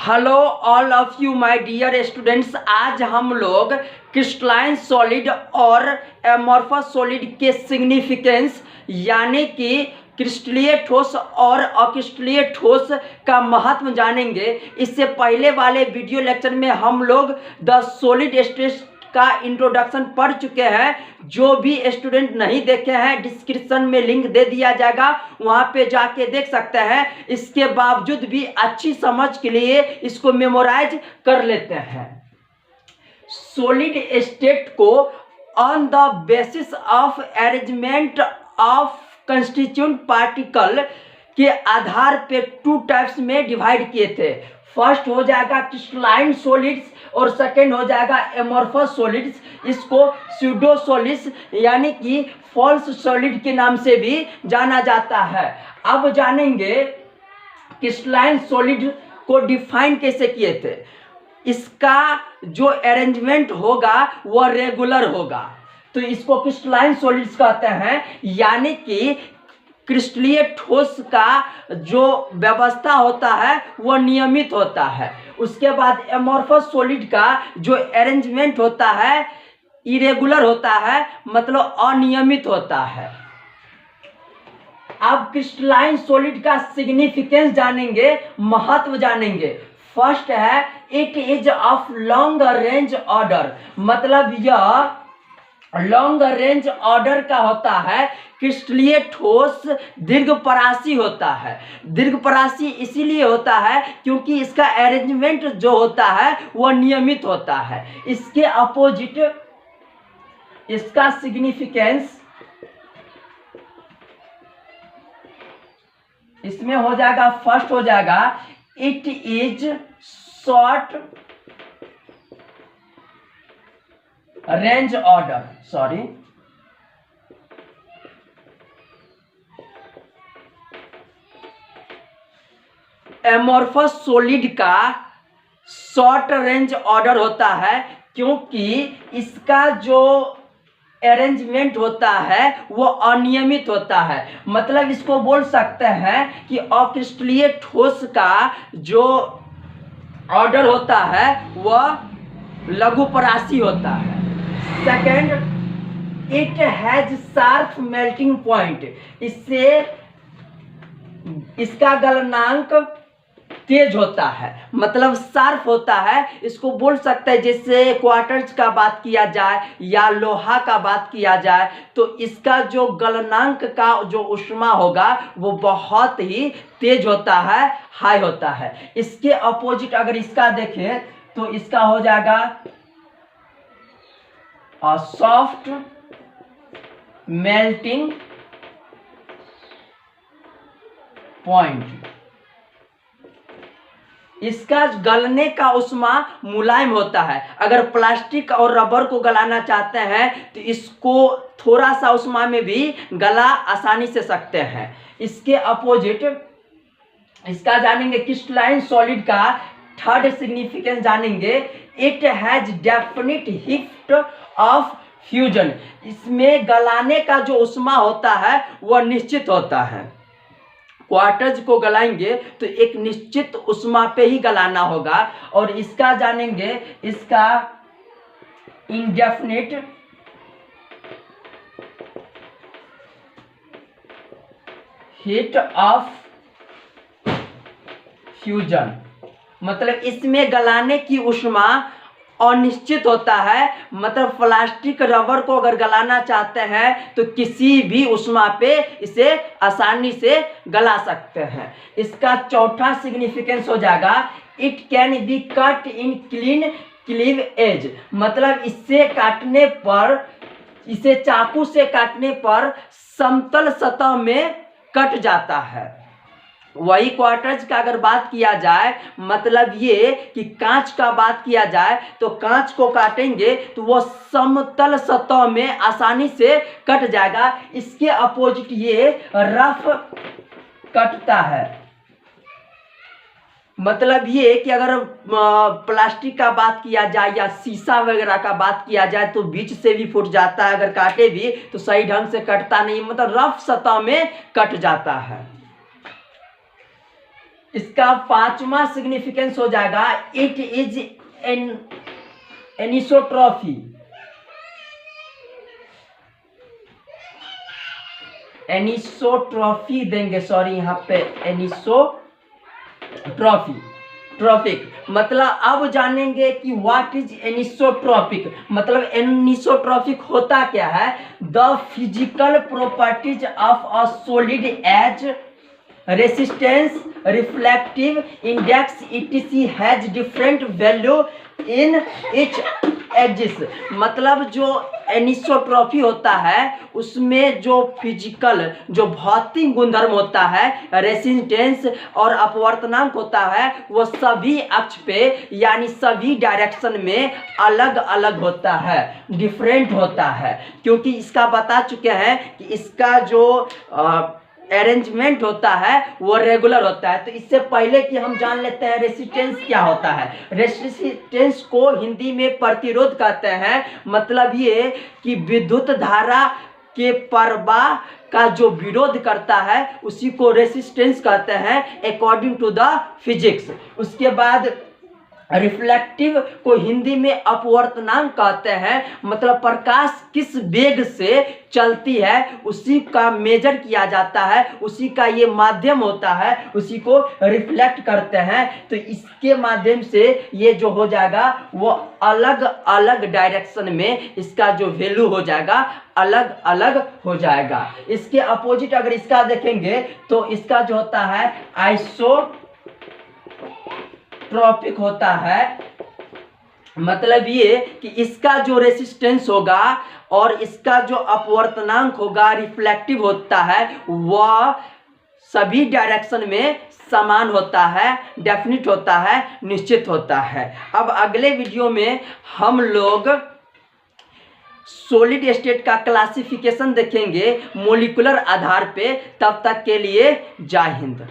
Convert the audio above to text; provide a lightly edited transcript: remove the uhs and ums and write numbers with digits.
Hello all of you my dear students. आज हम लोग क्रिस्टलाइन सॉलिड और एमॉर्फस सॉलिड के सिग्निफिकेंस यानी कि क्रिस्टलीय ठोस और अक्रिस्टलीय ठोस का महत्व जानेंगे। इससे पहले वाले वीडियो लेक्चर में हम लोग द सॉलिड स्टेट का इंट्रोडक्शन पढ़ चुके हैं। जो भी स्टूडेंट नहीं देखे हैं डिस्क्रिप्शन में लिंक दे दिया जाएगा, वहां पे जाके देख सकते हैं। इसके बावजूद भी अच्छी समझ के लिए इसको मेमोराइज कर लेते हैं। सॉलिड स्टेट को on the basis of arrangement of constituent particle के आधार पे टू टाइप्स में डिवाइड किए थे। फर्स्ट हो जाएगा क्रिस्टलाइन सॉलिड्स और सेकेंड हो जाएगा एमॉर्फस सॉलिड्स। इसको स्यूडो सॉलिड्स यानी कि फॉल्स सॉलिड के नाम से भी जाना जाता है। अब जानेंगे क्रिस्टलाइन सॉलिड को डिफाइन कैसे किए थे। इसका जो अरेंजमेंट होगा वह रेगुलर होगा, तो इसको क्रिस्टलाइन सॉलिड्स कहते हैं। यानी कि क्रिस्टलीय ठोस का जो व्यवस्था होता है वह नियमित होता है। उसके बाद एमॉर्फस सॉलिड का जो अरेंजमेंट होता है इरेगुलर होता है, मतलब अनियमित होता है। अब क्रिस्टलाइन सॉलिड का सिग्निफिकेंस जानेंगे, महत्व जानेंगे। फर्स्ट है it is of long range order, मतलब यह लॉन्ग रेंज ऑर्डर का होता है। क्रिस्टलीय ठोस दीर्घपरासी होता है। दीर्घपरासी इसीलिए होता है क्योंकि इसका अरेंजमेंट जो होता है वह नियमित होता है। इसके अपोजिट इसका सिग्निफिकेंस इसमें हो जाएगा, फर्स्ट हो जाएगा it is short range order, sorry amorphous solid का शॉर्ट रेंज ऑर्डर होता है क्योंकि इसका जो अरेंजमेंट होता है वो अनियमित होता है। मतलब इसको बोल सकते हैं कि अक्रिस्टलीय ठोस का जो ऑर्डर होता है वह लघुपरासी होता है। Second it has sharp melting point, इससे इसका गलनांक तेज होता है, मतलब शार्प होता है। इसको बोल सकते हैं जैसे क्वार्टर्स का बात किया जाए या लोहा का बात किया जाए, तो इसका जो गलनांक का जो ऊष्मा होगा वो बहुत ही तेज होता है, हाई होता है। इसके अपोजिट अगर इसका देखें तो इसका हो जाएगा सॉफ्ट मेल्टिंग पॉइंट। इसका गलने का ऊष्मा मुलायम होता है। अगर प्लास्टिक और रबर को गलाना चाहते हैं तो इसको थोड़ा सा ऊष्मा में भी गला आसानी से सकते हैं। इसके अपोजिट इसका जानेंगे क्रिस्टलाइन सॉलिड का थर्ड सिग्निफिकेंस जानेंगे। It has definite heat of fusion, इसमें गलाने का जो ऊष्मा होता है वह निश्चित होता है। क्वार्टर्स को गलाएंगे तो एक निश्चित ऊष्मा पे ही गलाना होगा। और इसका जानेंगे, इसका इंडेफिनिट हीट ऑफ फ्यूजन, मतलब इसमें गलाने की ऊष्मा अनिश्चित होता है। मतलब प्लास्टिक रबर को अगर गलाना चाहते हैं तो किसी भी ऊष्मा पे इसे आसानी से गला सकते हैं। इसका चौथा सिग्निफिकेंस हो जाएगा it can be cut in clean cleave edge, मतलब इससे काटने पर, इसे चाकू से काटने पर समतल सतह में कट जाता है। वही क्वार्टर्स का अगर बात किया जाए, मतलब ये कि कांच का बात किया जाए तो कांच को काटेंगे तो वो समतल सतह में आसानी से कट जाएगा। इसके अपोजिट ये रफ कटता है, मतलब ये कि अगर प्लास्टिक का बात किया जाए या शीशा वगैरह का बात किया जाए तो बीच से भी फूट जाता है, अगर काटे भी तो सही ढंग से कटता नहीं, मतलब रफ सतह में कट जाता है। इसका पांचवा सिग्निफिकेंस हो जाएगा इट इज एन एनिसोट्रॉफी। एनिसोट्रॉफी देंगे, सॉरी यहाँ पे एनिसोट्रॉफी ट्रॉफिक मतलब अब जानेंगे कि व्हाट इज एनिसोट्रॉपिक, मतलब एनिसोट्रॉपिक होता क्या है। The physical properties of a solid as resistance, reflective index etc has different value in each axis. मतलब जो एनिसोट्रॉफी होता है उसमें जो फिजिकल जो भौतिक गुणधर्म होता है, रेसिस्टेंस और अपवर्तनांक होता है, वो सभी अक्ष पे यानी सभी डायरेक्शन में अलग अलग होता है, डिफरेंट होता है। क्योंकि इसका बता चुके हैं कि इसका जो अरेंजमेंट होता है वो रेगुलर होता है। तो इससे पहले कि हम जान लेते हैं रेसिस्टेंस क्या होता है। रेसिस्टेंस को हिंदी में प्रतिरोध कहते हैं। मतलब ये कि विद्युत धारा के प्रवाह का जो विरोध करता है उसी को रेसिस्टेंस कहते हैं अकॉर्डिंग टू द फिजिक्स। उसके बाद रिफ्लेक्टिव को हिंदी में अपवर्तनांक कहते हैं। मतलब प्रकाश किस वेग से चलती है उसी का मेजर किया जाता है, उसी का ये माध्यम होता है, उसी को रिफ्लेक्ट करते हैं। तो इसके माध्यम से ये जो हो जाएगा वो अलग अलग डायरेक्शन में इसका जो वैल्यू हो जाएगा अलग अलग हो जाएगा। इसके अपोजिट अगर इसका देखेंगे तो इसका जो होता है आइसोट्रॉपिक होता है। मतलब ये कि इसका जो रेसिस्टेंस होगा और इसका जो अपवर्तनांक होगा रिफ्लेक्टिव होता है वह सभी डायरेक्शन में समान होता है, डेफिनिट होता है, निश्चित होता है। अब अगले वीडियो में हम लोग सॉलिड स्टेट का क्लासिफिकेशन देखेंगे मॉलिक्यूलर आधार पे। तब तक के लिए जय हिंद।